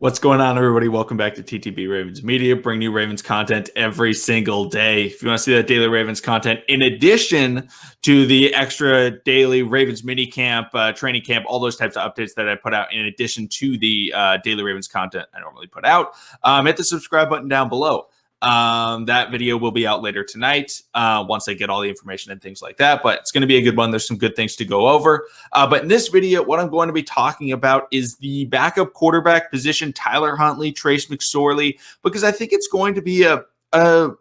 What's going on, everybody? Welcome back to TTB Ravens Media. Bring you Ravens content every single day. If you want to see that daily Ravens content, in addition to the extra daily Ravens mini camp, training camp, all those types of updates that I put out, in addition to the daily Ravens content I normally put out, hit the subscribe button down below. That video will be out later tonight once I get all the information and things like that, but it's going to be a good one. There's some good things to go over. But in this video, what I'm going to be talking about is the backup quarterback position, Tyler Huntley, Trace McSorley, because I think it's going to be a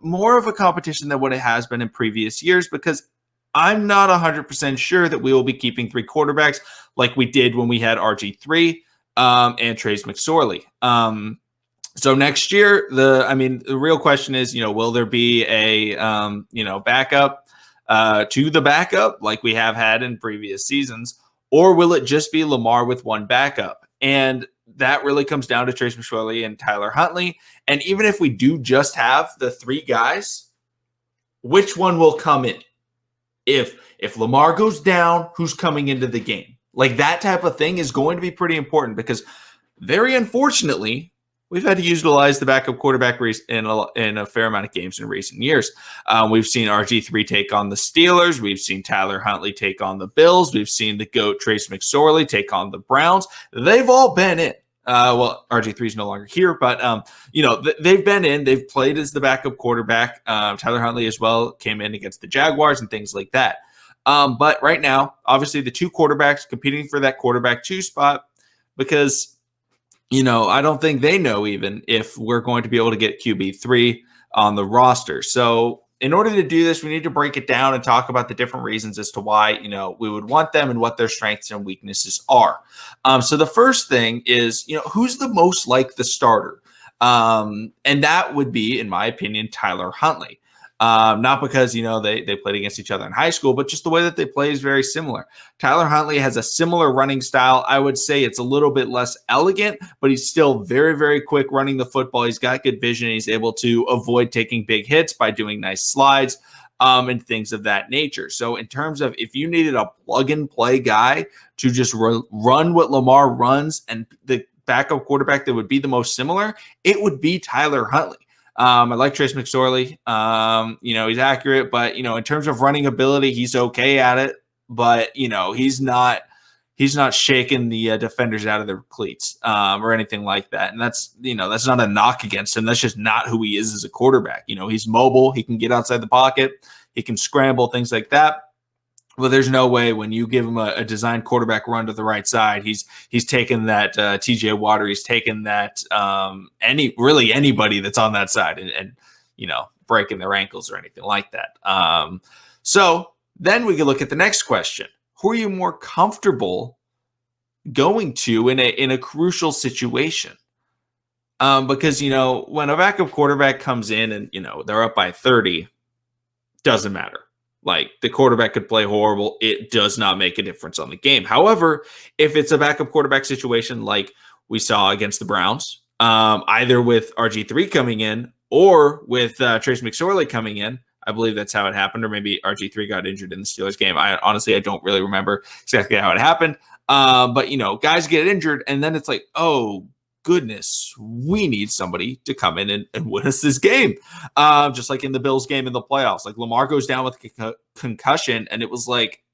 more of a competition than what it has been in previous years, because I'm not 100% sure that we will be keeping three quarterbacks like we did when we had RG3 and Trace McSorley. So next year, the real question is, will there be a, backup to the backup like we have had in previous seasons, or will it just be Lamar with one backup? And that really comes down to Trace McSorley and Tyler Huntley. And even if we do just have the three guys, which one will come in? If Lamar goes down, who's coming into the game? Like, that type of thing is going to be pretty important, because very unfortunately, we've had to utilize the backup quarterback in a fair amount of games in recent years. We've seen RG3 take on the Steelers. We've seen Tyler Huntley take on the Bills. We've seen the GOAT Trace McSorley take on the Browns. They've all been in. RG3 is no longer here, but they've been in. They've played as the backup quarterback. Tyler Huntley as well came in against the Jaguars and things like that. But right now, obviously, the two quarterbacks competing for that quarterback 2 spot, because I don't think they know even if we're going to be able to get QB3 on the roster. So in order to do this, we need to break it down and talk about the different reasons as to why, we would want them and what their strengths and weaknesses are. So the first thing is, who's the most like the starter? And that would be, in my opinion, Tyler Huntley. Not because, they played against each other in high school, but just the way that they play is very similar. Tyler Huntley has a similar running style. I would say it's a little bit less elegant, but he's still very, very quick running the football. He's got good vision. He's able to avoid taking big hits by doing nice slides and things of that nature. So in terms of if you needed a plug-and-play guy to just run what Lamar runs, and the backup quarterback that would be the most similar, it would be Tyler Huntley. I like Trace McSorley. He's accurate, but in terms of running ability, he's okay at it. But he's not shaking the defenders out of their cleats or anything like that. And that's not a knock against him. That's just not who he is as a quarterback. He's mobile. He can get outside the pocket. He can scramble, things like that. Well, there's no way when you give him a designed quarterback run to the right side, he's taken that TJ Water, he's taken that anybody that's on that side and breaking their ankles or anything like that. So then we can look at the next question: who are you more comfortable going to in a crucial situation? Because when a backup quarterback comes in and they're up by 30, doesn't matter. Like, the quarterback could play horrible. It does not make a difference on the game. However, if it's a backup quarterback situation like we saw against the Browns, either with RG3 coming in or with Trace McSorley coming in, I believe that's how it happened, or maybe RG3 got injured in the Steelers game. I don't really remember exactly how it happened. But, guys get injured, and then it's like, oh, goodness, we need somebody to come in and win us this game. Just like in the Bills game in the playoffs, like Lamar goes down with concussion, and it was like,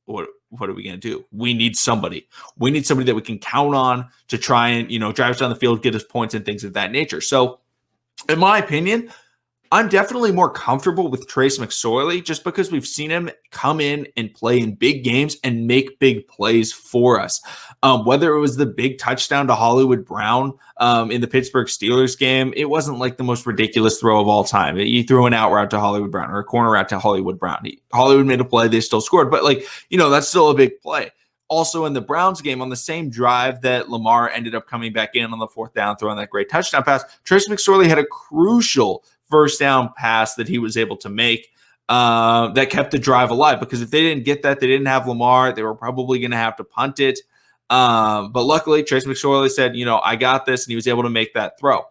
what are we going to do? We need somebody. We need somebody that we can count on to try and, drive us down the field, get us points and things of that nature. So in my opinion, I'm definitely more comfortable with Trace McSorley, just because we've seen him come in and play in big games and make big plays for us. Whether it was the big touchdown to Hollywood Brown in the Pittsburgh Steelers game, it wasn't like the most ridiculous throw of all time. He threw an out route to Hollywood Brown, or a corner route to Hollywood Brown. Hollywood made a play, they still scored, but that's still a big play. Also in the Browns game, on the same drive that Lamar ended up coming back in on the 4th down, throwing that great touchdown pass, Trace McSorley had a crucial first down pass that he was able to make that kept the drive alive, because if they didn't get that, they didn't have Lamar, they were probably going to have to punt it. But luckily, Trace McSorley said, I got this, and he was able to make that throw.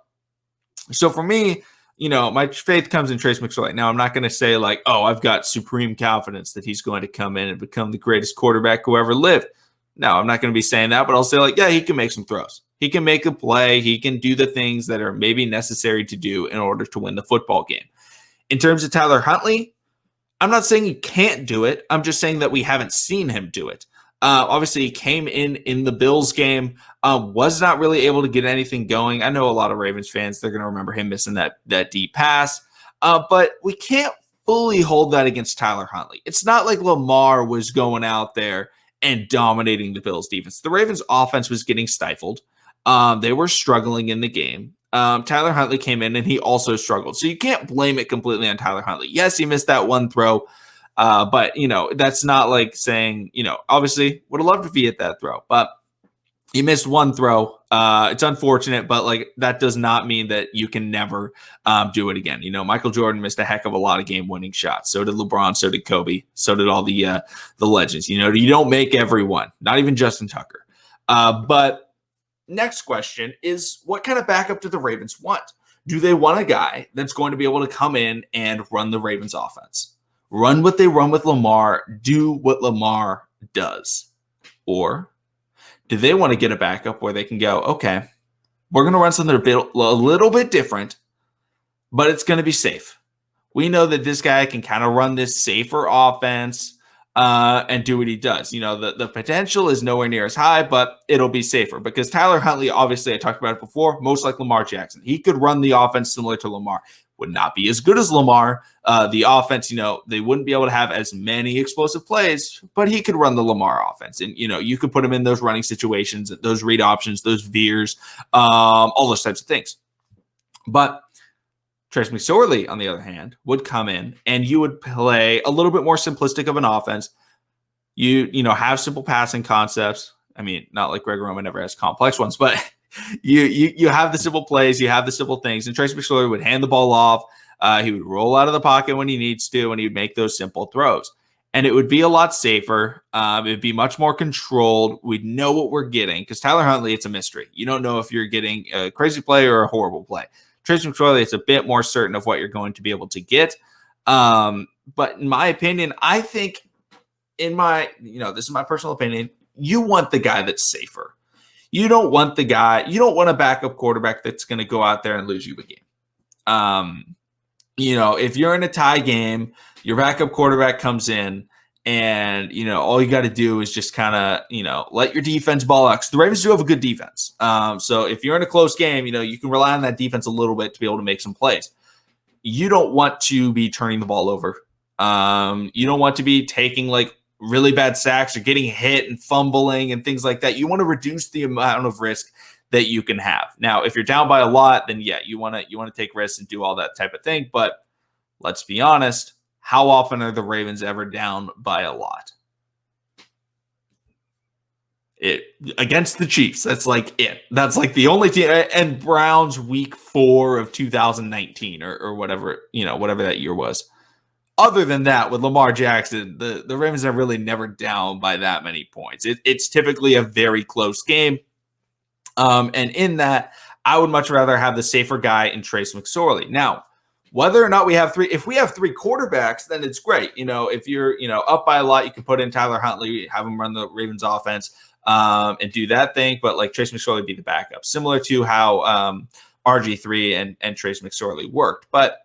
So for me, my faith comes in Trace McSorley. Now, I'm not going to say like, oh, I've got supreme confidence that he's going to come in and become the greatest quarterback who ever lived. No, I'm not going to be saying that, but I'll say like, yeah, he can make some throws. He can make a play. He can do the things that are maybe necessary to do in order to win the football game. In terms of Tyler Huntley, I'm not saying he can't do it. I'm just saying that we haven't seen him do it. Obviously, he came in the Bills game, was not really able to get anything going. I know a lot of Ravens fans, they're going to remember him missing that deep pass. But we can't fully hold that against Tyler Huntley. It's not like Lamar was going out there and dominating the Bills defense. The Ravens offense was getting stifled. They were struggling in the game. Tyler Huntley came in and he also struggled. So you can't blame it completely on Tyler Huntley. Yes, he missed that one throw. But, that's not like saying, obviously would have loved if he hit that throw. But he missed one throw. It's unfortunate, but that does not mean that you can never do it again. Michael Jordan missed a heck of a lot of game-winning shots. So did LeBron. So did Kobe. So did all the legends. You don't make everyone. Not even Justin Tucker. But next question is, what kind of backup do the Ravens want? Do they want a guy that's going to be able to come in and run the Ravens offense? Run what they run with Lamar. Do what Lamar does. Or do they want to get a backup where they can go, okay, we're going to run something a little bit different, but it's going to be safe. We know that this guy can kind of run this safer offense and do what he does. The potential is nowhere near as high, but it'll be safer because Tyler Huntley, obviously, I talked about it before, most like Lamar Jackson. He could run the offense similar to Lamar. Would not be as good as Lamar. The offense, they wouldn't be able to have as many explosive plays, but he could run the Lamar offense. And, you could put him in those running situations, those read options, those veers, all those types of things. But Trace McSorley, on the other hand, would come in and you would play a little bit more simplistic of an offense. You have simple passing concepts. I mean, not like Greg Roman ever has complex ones, but you have the simple plays, you have the simple things. And Trace McSorley would hand the ball off. He would roll out of the pocket when he needs to, and he would make those simple throws. And it would be a lot safer. It would be much more controlled. We'd know what we're getting because Tyler Huntley, it's a mystery. You don't know if you're getting a crazy play or a horrible play. Trace McSorley, it's a bit more certain of what you're going to be able to get. But in my opinion, I think this is my personal opinion, you want the guy that's safer. You don't want a backup quarterback that's going to go out there and lose you a game. If you're in a tie game, your backup quarterback comes in and, all you got to do is just kind of, let your defense ball out. 'Cause the Ravens do have a good defense. So if you're in a close game, you can rely on that defense a little bit to be able to make some plays. You don't want to be turning the ball over. You don't want to be taking really bad sacks or getting hit and fumbling and things like that. You want to reduce the amount of risk that you can have. Now, if you're down by a lot, then yeah, you want to take risks and do all that type of thing. But let's be honest, how often are the Ravens ever down by a lot? Against the Chiefs. That's it. That's the only team. And Browns week 4 of 2019 or whatever, whatever that year was. Other than that, with Lamar Jackson, the Ravens are really never down by that many points. It's typically a very close game. And in that, I would much rather have the safer guy in Trace McSorley. Now, whether or not we have if we have 3 quarterbacks, then it's great. If you're, up by a lot, you can put in Tyler Huntley, have him run the Ravens offense and do that thing. But Trace McSorley be the backup, similar to how RG3 and Trace McSorley worked. But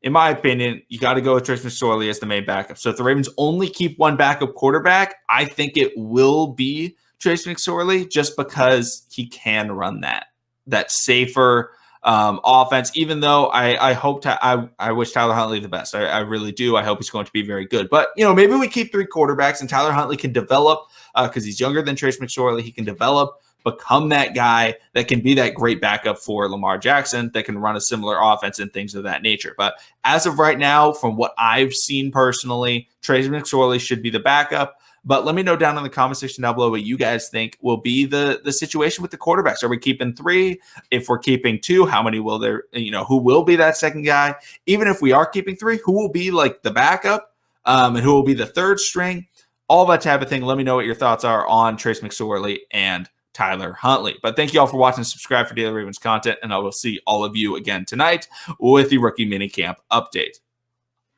in my opinion, you got to go with Trace McSorley as the main backup. So if the Ravens only keep one backup quarterback, I think it will be Trace McSorley just because he can run that safer offense, even though I wish Tyler Huntley the best. I really do. I hope he's going to be very good. But, maybe we keep 3 quarterbacks and Tyler Huntley can develop because he's younger than Trace McSorley. He can develop, become that guy that can be that great backup for Lamar Jackson that can run a similar offense and things of that nature. But as of right now, from what I've seen personally, Trace McSorley should be the backup. But let me know down in the comment section down below what you guys think will be the situation with the quarterbacks. Are we keeping 3? If we're keeping 2, how many will there, who will be that second guy? Even if we are keeping 3, who will be the backup and who will be the third string? All that type of thing. Let me know what your thoughts are on Trace McSorley and Tyler Huntley. But thank you all for watching. Subscribe for Daily Ravens content, and I will see all of you again tonight with the rookie minicamp update.